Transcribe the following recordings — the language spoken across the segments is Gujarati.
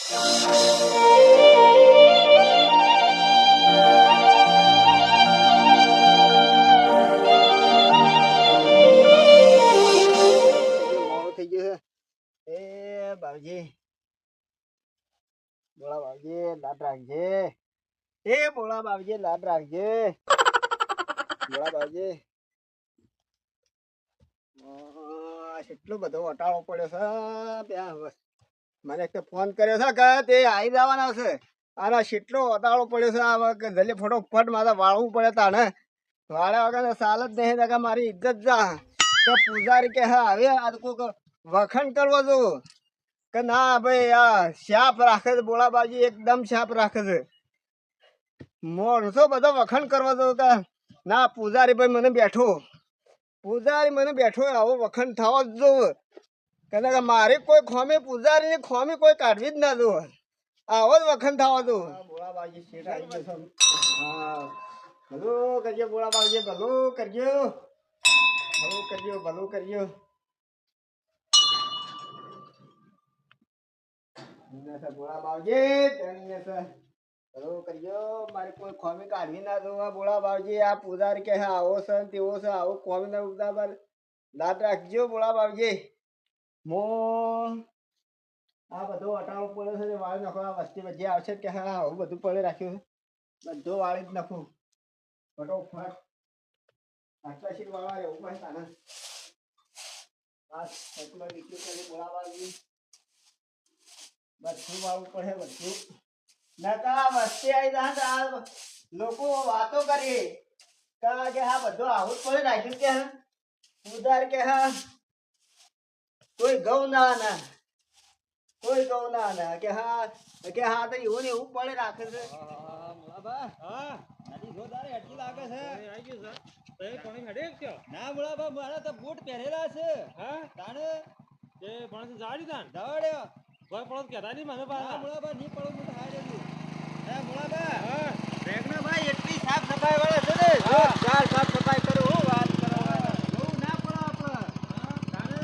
મોડું થઈ ગયું છે. એ બાબજી બોલા બાબજી લાડ રાખજે. એ બોલા બાબજી લાડ રાખજે. બોલા બાબજી કેટલો બધો વટાળો પડ્યો છે ત્યાં. મને એક ફોન કર્યો છે કે તે આવી જવાના છે. આનો કેટલો વટાળો પડ્યો છે. આ જલ્દી ફટોફટ મારે વાળવું પડે તાને. વાળ્યા વગર સાલ જ નહીં કે મારી ઇજ્જત જા. તો પૂજારી કે હા હવે આ કોઈક વખણ કરવો જોવું કે ના ભાઈ આ શાપ રાખે છે. બોલા બાજી એકદમ શાપ રાખે છે. મોણસો બધો વખણ કરવા દો કે ના પૂજારી ભાઈ મને બેઠો. પૂજારી મને બેઠો આવો વખણ થવો જ જોવે. કે મારી કોઈ ખોમી પૂજારીની ખોમી કોઈ કાઢવી જ ના જોવે. આવો જ વખણ થવો જોવે. બોલા બાજી શેઠ આવી ગયો છે. હા ભલું કરજો બોલા બાજી ભલું કરજો. ભલું કરજો ભલું કરજો. બોલા બાવજી ધન્ય છે. ભલું કરજો મારી કોઈ ખોમી કાઢવી ના જોવા. બોલા બાવજી આ પૂજારી કે આવો છે તેવો છે આવો ખોમી ના ઉતાર દાંત રાખજો. બોલા બાવજી મો આ બધો અટાણો પડે છે વાળી નાખો. આ વસ્તી વચ્ચે આવશે કે હા આવું બધું પડે રાખ્યું છે. બધું વાળી જ નાખું ફટોફટ. આટલા શીટ વાળવા એવું પણ તાને બસ એટલું નીકળી કરી. બોલા બાવજી બધું વાળવું પડે બધું. નકા વસ્તી આવી જાય લોકો વાતો કરી કે હા બધું આવું જ પડે રાખ્યું કે ઉધાર કે હા કોઈ ઘઉં ના ના કોઈ ઘઉં ના ના કે હા તો એવું ને એવું પડે રાખે છે. ના મુળાબા મારા તો બૂટ પહેરેલા છે. હા તાણે એ પણ જાડી તાન દવડ્યો કોઈ પડો કેતા નહીં મને પાછા. મુળાબા ની પડો હું તો હારે છું. હે મુળાબા હા રેગના ભાઈ એટલી સાફ સફાઈ વાળા છે ને જોરદાર સાફ સફાઈ કરો. હું વાત કરો બહુ ના પડો આપણે. હા તાણે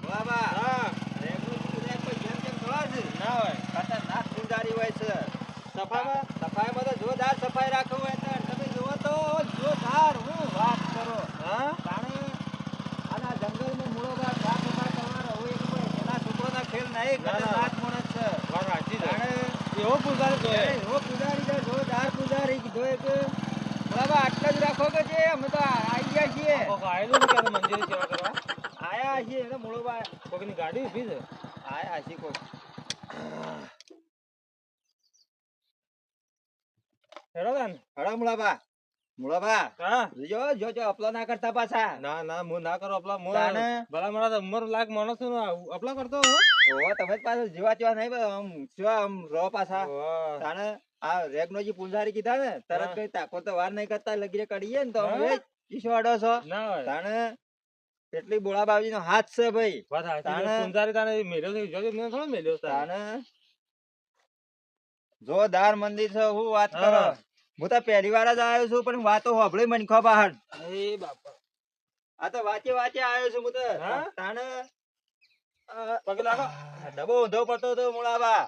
મુળાબા હા રેગનો બધા કોઈ જેમ જેમ થવા છે ના હોય ખતરનાક ગુંજારી હોય છે. સફાઈમાં તો જોરદાર સફાઈ રાખો હોય તો તમે જુઓ તો જોરદાર. હું વાત કરો હા તાણે આના જંગલમાં મુળોબા સાફ સફાઈ કરવાનો હોય એના છોકરોના ખેલ નહીં. ખતરનાક માણસ છે. વાત સાચી તાણે એવો પૂજારી જોઈએ. એવો પૂજારી છે જોરદાર પૂજારી કીધો કે મુળાબા આટલા જ રાખો કે જે અમે તો આવી ગયા છીએ. આયેલું કે મંદિર સેવા કરવા આયા છીએ એટલે મુળોબા કોકની ગાડી ઊભી છે. આયા છીએ કોક હેડો તાન હેડો મુળાબા. મુળાબા હા જો જો અપલો ના કરતા પાછા. ના ના હું ના કરો અપલા. હું ભલા મારા ઉંમર લાયક માણસ છું અપલા કરતો હો તમે પાછો જીવા ચીવા નહીં આમ જીવા આમ રહો પાછા. તાણે આ રેગનો જે પૂંજારી કીધા ને તરત કઈ તાકો તો વાર નહીં કરતા લગીરે કરીએ ને તો હવે ઈશવાડો છો ના હોય તાણે એટલી બોળા બાવજી નો હાથ છે ભાઈ. તાણે પૂંજારી તાણે મેલ્યો છે જો મેં થોડો મેલ્યો તાણે જોરદાર મંદિર છે. હું વાત કરો હું તો પહેલી વાર જ આવ્યો છું પણ વાતો હોભળી મનખો બહાર. એ બાપા આ તો વાંચે વાંચે આવ્યો છું હું તો. તાણે પગ લાગો ડબો ઊંધો પડતો હતો મુળાબા.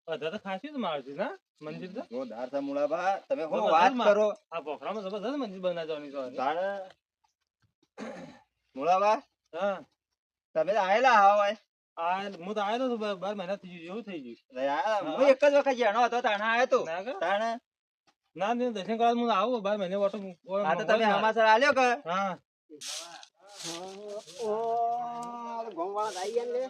તો ખાસી જ મારતી ના મંદિર તો જોરદાર છે મુળાબા. તમે હું વાત કરો આ પોખરામાં જબરદસ્ત મંદિર બનાવવાની છે. તાણે મુળાબા હા તમે આયેલા હોય હું તો આયો તો 12 મહિના થઈ ગયું. એવું થઈ ગયું હું એક જ વખત જાણો હતો તાણે આયો તો તાણે ના ને દર્શન કરવા હું આવું 12 મહિને ઓટો. આ તો તમે હમાસર આલ્યો કે હા ઓ ગોમવાળા આવી ગયા ને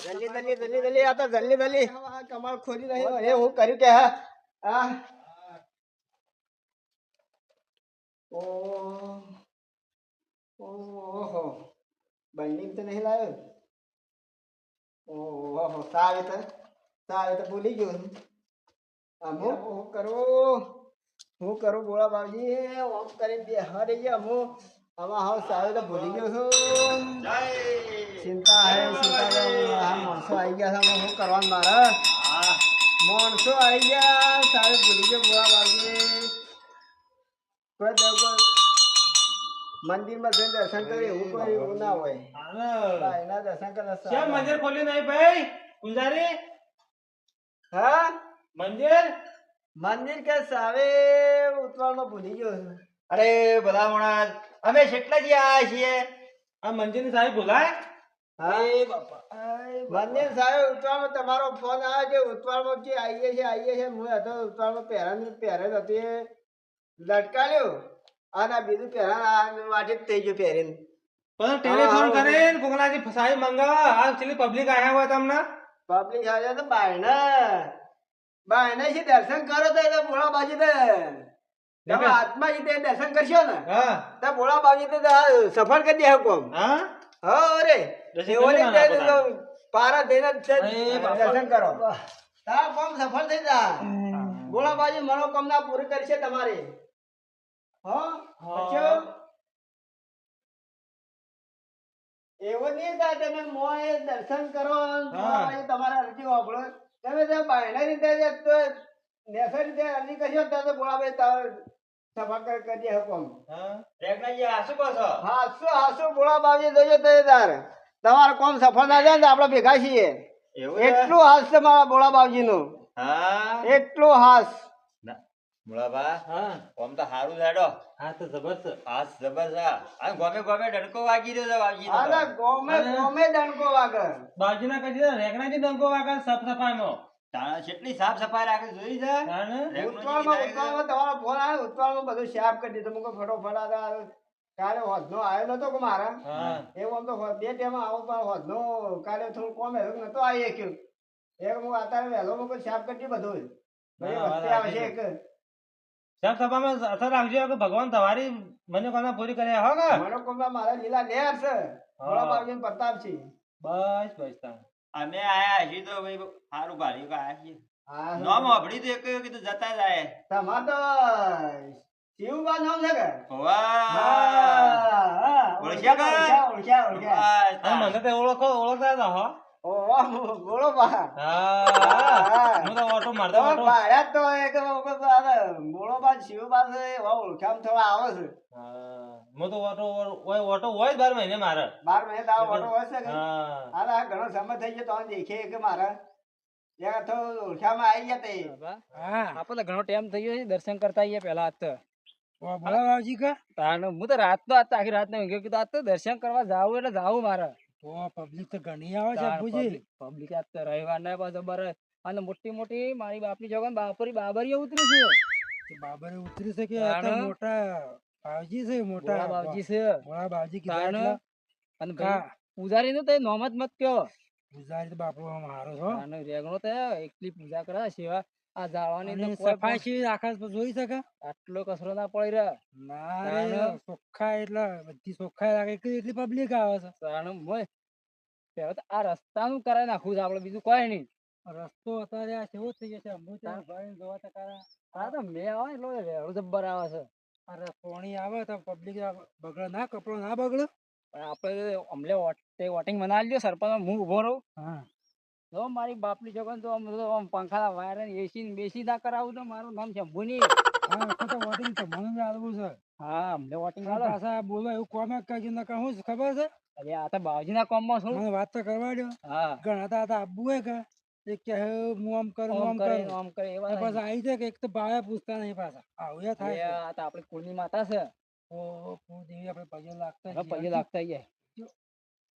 જલ્દી આ તો જલ્દી કમાલ ખોરી રહ્યો. એ હું કર્યું કે હા ઓહો બંડી તો નહીં લાવ્યો. ઓહો સાવે તો ભૂલી ગયો. હું કરું બોલા બાબજી ઓમ કરી બે હરી ગયા. હું આમાં હાવ સાવે તો ભૂલી ગયો છું. ચિંતા માણસો આવી ગયા છે. શું કરવાનું મારે માણસો આવી ગયા સાવે ભૂલી ગયો બોલા બાબજી. મંદિરમાં જઈને દર્શન કરે એવું કોઈ એવું ના હોય. એના દર્શન કરે કેમ મંદિર ખોલ્યું નહીં ભાઈ પૂજારી? હા મંદિર મંદિર કે સાવે ઉતવાળમાં ભૂલી ગયો છું. અરે બધા માણસ અમે કેટલા જી આયા છીએ. આ મંદિરની સાહેબ બોલાય? હા મંદિર સાહેબ ઉતવાળમાં તમારો ફોન આવ્યો છે. ઉતવાળમાં જે આવીએ છીએ હું હતો ઉતવાળમાં પહેરેલ હતી એ લટકાલ્યો અને બીજું પહેરા વાટી જ થઈ ગયું પહેરીને. પણ ટેલિફોન કરીને કોકનાથી સાહેબ મંગાવા હાલ છેલ્લી પબ્લિક આયા હોય તમને. પબ્લિક આવે તો બાયને છે દર્શન કરો તો એટલે ભોળા બાજી તમે આત્મા જીતે દર્શન કરશો ને હા તો ભોળા બાજી તો સફળ કરી દે કોમ. હા હા અરે દર્શન એવો કરી નહીં લેવાના કે પારા થઈને જ બાપા. દર્શન કરો તાર કોમ સફળ થઈ જા. ભોળા બાજી મનોકામના પૂરી કરશે તમારી. હા પછી એવું નહીં થાય તમે મોએ દર્શન કરો અને તમારા અરજી વાપરો તમે જે બાયના રીતે નેસર રીતે અરજી કરશો તો બોલાવે તાર સફળ કરી દે હુકમ. રેગનાજી આ શું કહો છો? હાસુ બોલા બાજી જોજો તો તાર તમારો કોમ સફળ ના જાય ને તો આપણે ભેગા છીએ. એવું છે? એટલું હાસ છે મારા બોલા બાજી નું હા એટલું હાસ. મુળાબા હા આમ તો હારું લાડો. હા તો જબરજસ્ત. આ જબરજસ્ત. આ ગમે ગમે ડંકો વાગી રહ્યો છે વાગી રહ્યો આના છે. ગોમે દણકો વાગે. બાજુના કઈ દીધા રેગનાજી ડંકો વાગા સાફ સફાઈમાં. તાણે કેટલી સાફ સફાઈ રાખે જોઈ છે? તાણે? ઉત્તરાયણમાં તમારો ફોન આવ્યો ઉત્તરાયણમાં બધું સાફ કરી દીધું. મુકો ફટોફટ કાલે હોદનો આવ્યો નતો કે મારા હા એવું આમ તો બે ટાઈમ આવો પણ હોદનો કાલે થોડું કોમ હેરું નતો આવી શક્યો. એક હું અત્યારે વહેલો મુકો સાફ કરી દીધું બધું. ભાઈ હા, વસ્તી આવશે એક સાફ સફાઈમાં અસર રાખજો કે ભગવાન તમારી મનોકામના પૂરી કરે હો કે? મનોકામના મારા લીલા લેર છે. ભોળા બાપજીનો પ્રતાપ છે. બસ બસ તાણ. અમે આયા હજી તો ભાઈ સારું ભાડ્યું કે આયા છીએ. હા નામ સાંભળ્યું તો એક કીધું જતા જાય. તમાર તો શિવબા નામ છે કે વાહ ઓળખ્યા કે? ઓળખ્યા હા, મને તો ઓળખતા હતા હો. ઓહો બોલો બા હા હું તો ઓટો મારતો ઓટો. ભાડ્યા તો એક વખત બોલો બા શિવબા છે એવા ઓળખામ થોડા આવે છે. હા હું તો ઓટો હોય જ 12 મહિને મારે. 12 મહિને તારો ઓટો હશે કે હા હાલ આ ઘણો સમય થઈ ગયો તો દેખે કે મારા યાર તો ઓળખામાં આવી ગયા તે આપણે ઘણો ટાઈમ થઈ ગયો છે દર્શન કરતા આવીએ પેલા આજ તો બાબાજી કા હું તો રાત તો આખી રાત ને ઊંઘ્યો કીધું આજ તો દર્શન કરવા જાવું એટલે જાવું મારે પબ્લિક તો ઘણી આવે છે પબ્લિક આજ તો રવિવાર ના પાછો બરે અને મોટી મોટી મારી બાપની જોગન બાબરીઓ ઉતરી છે બાબરી ઉતરી છે કે મોટા બાવજી છે મોટા બાવજી છે મોટા બાવજી કીધા અને પૂજારી નું તો નોમ જ મત કયો પૂજારી તો બાપુ મારો છો અને રેગણો તો એકલી પૂજા કરે સેવા આ જાળવાની તો સફાઈ છે આકાશ જોઈ શકે આટલો કચરો ના પડી રહ્યો ના ચોખ્ખા એટલે બધી ચોખ્ખાઈ લાગે એટલી પબ્લિક આવે છે તાણ મોય પેલા તો આ રસ્તાનું કરાવી નાખવું છે આપણે બીજું કોઈ નહીં રસ્તો અત્યારે આ કેવો થઈ જશે ભાઈ જોવા તો હા તો મેં આવે એટલો રેડો જબ્બર આવે છે અરે પાણી આવે તો પબ્લિક બગડે ના કપડો ના બગડે આપણે અમલે વોટિંગ બનાવી લ્યો સરપંચ હું ઉભો રહું જો મારી બાપની જોગન તો આમ પંખા વાયર એસી ને બેસી ના કરાવું તો મારું નામ શંભુ નહીં વોટિંગ તો મને આવવું છે હા અમને વોટિંગ પાછા બોલો એવું કોમ કરજો ન કહું ખબર છે અરે આ તો બાવજી ના કોમ માં શું મને વાત તો કરવા દો હા ઘણા હતા આબુ હે કે એક કે હું આમ કરું આમ કરે એવા પાછા આવી જાય કે એક તો ભાવે પૂછતા નહીં પાછા આવું થાય આ તો આપણી કુળની માતા છે ઓ કુળદેવી આપણે પગે લાગતા જાય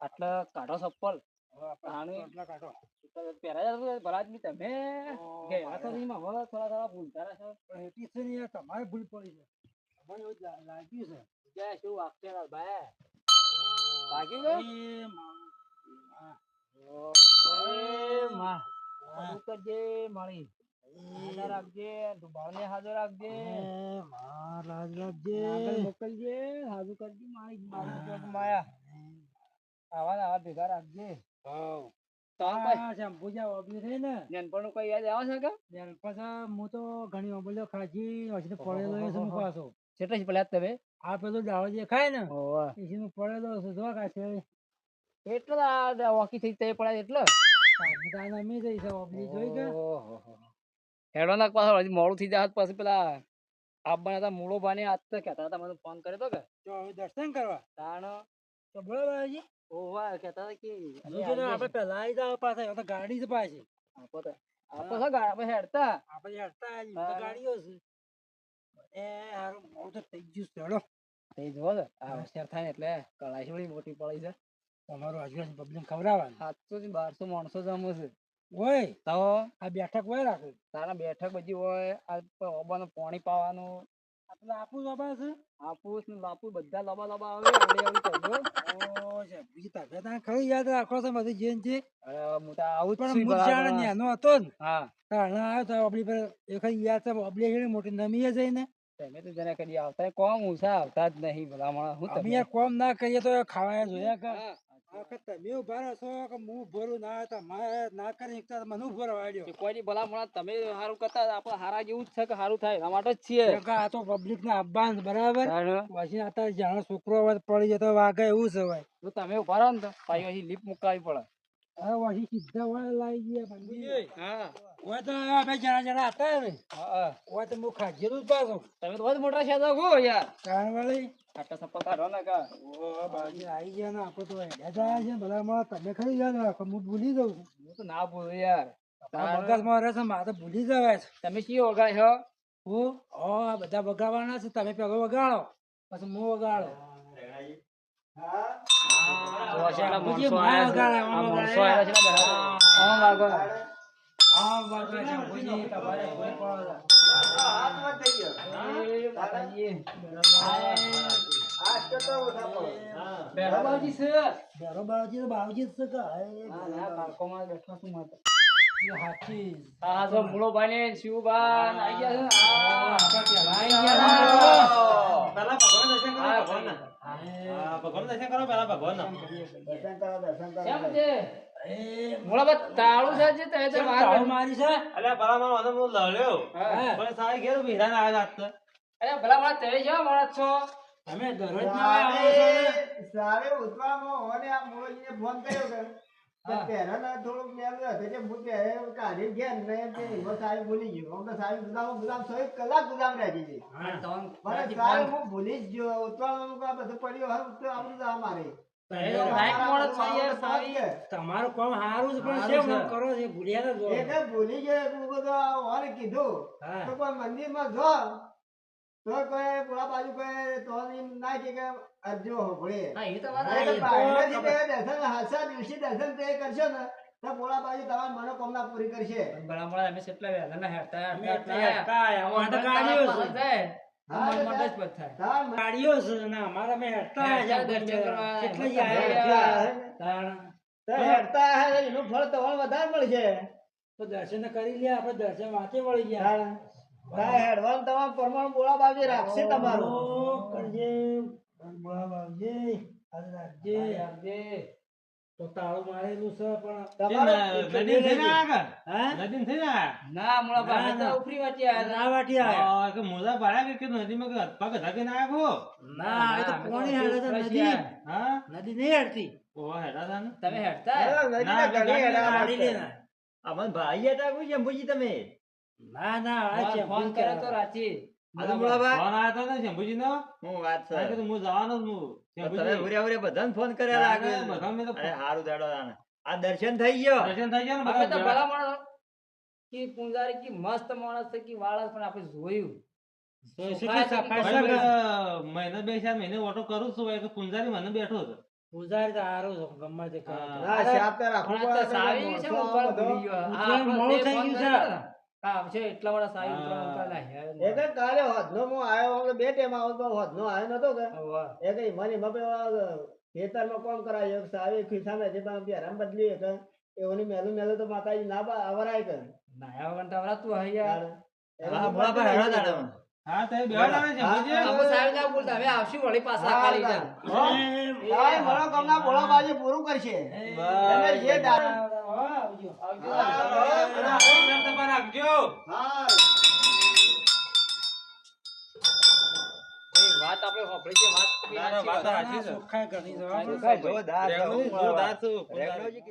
આટલા કાઢો ચપ્પલ કાઢો તમારે ભૂલ પડી છે લાગ્યું છે શું વાગશે ભાઈ કરજે મારી રાખજે તું બાળને હાજર રાખજે મોકલજે હાજુ કરજે મારી માયા આવા આવા ભેગા રાખજે હું તો ઘણી ઓબલ્યો ખાજી હજી તો પડેલો છે પાછો કેટલા પડ્યા તમે આ પેલો દાવો જે ખાય ને એસી પડેલો છે જો કાશે એટલો વોકી થઈ તે પડ્યા એટલો અમે જઈશ ઓબલી જોઈ કે હેડો નાખ પાછો હજી મોડું થઈ જાય પછી પેલા આવવાના હતા મૂળોભાને આજ તો કહેતા હતા મને ફોન કર્યો તો કે તો હવે દર્શન કરવા તાણ તો બોલો બાબાજી ઓવા કહેતા હતા કે આપણે પહેલા આવી જાવ પાછા હવે તો ગાડી છે પાછી આપો તો આપણે હેડતા આપણે હેડતા આવી તો ગાડીઓ છે એ હારું બહુ તો થઈ ગયું છે હેડો તે જો ને આ હોશિયાર થાય ને એટલે કળાઈ થોડી મોટી પડી છે તમારું આજુબાજુ પબ્લિક ખવડાવવાનું 700 થી 1200 માણસો જમો છે ઓય તો આ બેઠક હોય રાખે તારા બેઠક બધી હોય આ ઓબાનું પાણી પાવાનું આપણે આપું બાબા છે આપુસ ને બાપુ બધા લબા લબા આવે આવડી આવડી કરજો ઓ છે બીજી તબિયત ખરી યાદ રાખો છો બધી જેન છે અરે હું તો આવું જ પણ છું મૂર્છાળ બરાબર. ન્યાનો હતો ને હા તાણે આવ્યો તો આપણી પર એક જ યાદ છે આપણી છે મોટી નમીએ જઈને તમે તો જરા કદી આવતા કોમ ઉષા આવતા જ નહીં ભલા માણસ હું અમે તમે યાર કોમ ના કરીએ તો ખાવા જોયા કે હા. આ વખત તમે ઉભા રહો છો કે હું ભરું ના તમારે ના કરી શકતા મને ઉભો રવાડ્યો કે કોઈની ભલા માણસ તમે સારું કરતા આપણે હારા જેવું જ છે કે સારું થાય એના માટે જ છીએ આ તો પબ્લિક ને આપવાનું છે, બરાબર તાણ. પછી અત્યારે જાણો છોકરો હોય પડી જતો વાગે એવું છે ભાઈ જો તમે ઉભા રહો ને તો પાછી અહીં લીપ મુકાવી પડે હવે પછી સીધા હોય લાવી ગયા બંદી હા હોય તો આપણે જણા જણા હતા ને હા હોય તો હું ખાજેલું જ પાછું તમે તો બહુ મોટા છે ગો યાર કારણ વાળી આટલા સપ્પા કાઢો ને કા ઓ બાજી આવી ગયા ને આપણે તો હેડા જાય છે ને બધા માં તમે ખરી યાદ રાખો હું ભૂલી જાઉં છું હું તો ના બોલું યાર મગજમાં રહે છે મારે તો ભૂલી જવાય છે તમે કયો વગાડ છો હું આ બધા વગાડવાના છે તમે પેલો વગાડો પછી હું વગાડો જો કેટલા બાપુજી, માણસો આયા છે. માં આ વગાડે, માણસો આયા છે ને બધા. આમ વાગો. આ વગાડે છે બાપુજી, તમારે કોઈ પણ હાથમાં થઈ ગયો એ માતાજી. આ તો ઉઠાવો બેહો બાવજી છે. બેરો બાવજી તો બાવજી જ છે કે ના, ના, બાળકોમાં બેઠો છું મારે. હાચી આ જો મૂળોભાઈ ને શિવબા ને આઈ ગયા છે. આઈ ગયા આ. પહેલા ભગવાન દર્શન કરો હા, ભગવાનના. હા, ભગવાન દર્શન કરો પહેલા ભગવાનના. દર્શન કરો દર્શન કરો કેમ છે? એ મૂળોભા તાળું છે જે તે તે વાર તાળું મારી છે અલ્યા ભલા મારો વાંધો હું લડ્યો હા. પણ સારી ઘેર વિધાન આવ્યા હતા આજ તો. અરે ભલા મારા તમે કેવા માણસ છો? તમે દરરોજ ના આવો છો ને? સારે ઉતવામાં હોને આ મોળીને ફોન કર્યો કે હા. પહેલા થોડુંક મેલું હતું કે હું પહેરે કાઢી ગયા ને તે એમાં સારી ભૂલી ગયો આમ તો સારી ગુદામ 100 કલાક ગુદામ રહી ગઈ તમને મને સારું હું ભૂલી જ ગયો ઉતવામાં આ બધું પડ્યો હવે તો આપણું આ મારે રાઈટ માણસ છો યાર, સારી. તમારું કામ સારું છે પણ સારું શેમ છે. કરો છો ભૂલ્યા તો એ કઈ ભૂલી ગયો હું બધું હોને કીધું હા. તો કોઈ મંદિરમાં જો તો કોઈ પુરા બાજુ કોઈ તો એમ ના કે અરજો હોભળે હા, એ તો વાત હા, એટલે એ સાચી. તો બાયરેથી તે દર્શન હાસા દિવસે દર્શન તે કરશો ને તો ભોળા બાજુ તમારી મનોકામના પૂરી કરશે. ભલા માણસ અમે કેટલા વહેલા ના હેરતા અમે હેરતા એટલા હેરતા આયા. અમારે તો ગાડીઓ છે. હા, મન મન જ પત થાય. તાર મન- ગાડીઓ છે ને અમારા મેં હેરતા હેરતા આયા દર્શન કરવા. કેટલા હેરતા આયા હેરતા. તાણ. તો હેરતા હે એનું ફળ તમારે વધારે મળશે. તો દર્શન કરી લે આપણે દર્શન વાંચે વળી ગયા તાર તાર હેડવાનું તમારું પરમાણુ ભોળા બાજુ રાખશે તમારું. ઓ, કરજે બોલા બાવજે હાલ રાખજે આવજે. તો તાળું મારેલું છે પણ તમારું નદીમ થઈને આયા હા કે? નદીમ થઈને આયા? ના મોળા ના, ભાઈ ના. તો ઉપરી વાટી આયા હતા. ના વાટી આયા આ કે મોજા ભાડ્યા કે નદીમાં કે પગ ધકેને આયા કો? ના એ તો અમે પોણી તો હેડે છે ઉપરી નદી આયા. હા? નદી નહીં હેડતી ઓવા હેડા હતા ને? તમે હેરતા હા, નદીના ના, ઘણી હેડા ગાડી વાળશે. લેના અમન ભાઈ હતા કોઈ શંભુજી તમે ના ના આ છે ફોન કર્યો તો રાચી હાલો મુળાબા ફોન આવ્યો હતો ને શંભુજીનો? હું વાત છે મેં કીધું હું જવાનો જ હું. તમે શંભુજી. ઉર્યા ઉર્યા બધાને ફોન કર્યા લાગે ના, બધાને મેં તો અરે હારું દાડો આને. આ દર્શન થઈ ગયો દર્શન થઈ ગયા ને અમે તો બધા ભલા માણસ કે પૂંજારી કે મસ્ત માણસ છે કે વાળા પણ આપણે જોયું કેટલી સફાઈ ભાઈ, છે મહિને બે ચાર મહિને ઓટો કરું છું ભાઈ, કે પૂંજારી મને બેઠો હતો. પૂજારી તો હારું છે ગમે તે કરે તો. ના, શાપ તો રાખવું પણ આ તો પડે. સાવી છે મોણસો ઉપર બધો. ભૂલી ગયો. આ ઉતરાયણ આપણો મોડું તે થઈ ફોન ગયું કર્યો ને. હા છે એટલા વાળા સાવી ઉતરાયણ ઉતરાયણ લાગ્યા. એ તો કાલે હોદનો હું આવ્યો એટલે બે ટાઈમ આવો તો હોદનો આવ્યો નતો કે હોવે. એ કઈ મને મપે ખેતરમાં કોમ કરાયો સાવી ખિસ્સામાં હતી પણ પહેરામ બદલી કે એઓની મેલું મેલું તો માતાજી ના આવરાય કે નાયા વગર તો આવડાતું હોય યાર. હા મુળાબા હેડો દાડો હા તમે બેઠા ને શંભુજી? આપણે સાવી ના બોલતા હવે આવશું વળી પાછા હા, ખાલી હા. જા. તારી મનોકામના ભોળા બાજુ પૂરું કરશે તમે જે દાડે- આવજો. તમારે રાખજો. હા એ વાત આપણે હોભળી છે વાત બી ના, ના, વાત સાચી સાચી છે. ચોખ્ખાઈ ઘણી છે હો. જોરદાર છે. રેગણુજી જોરદાર છું. રેગણુજી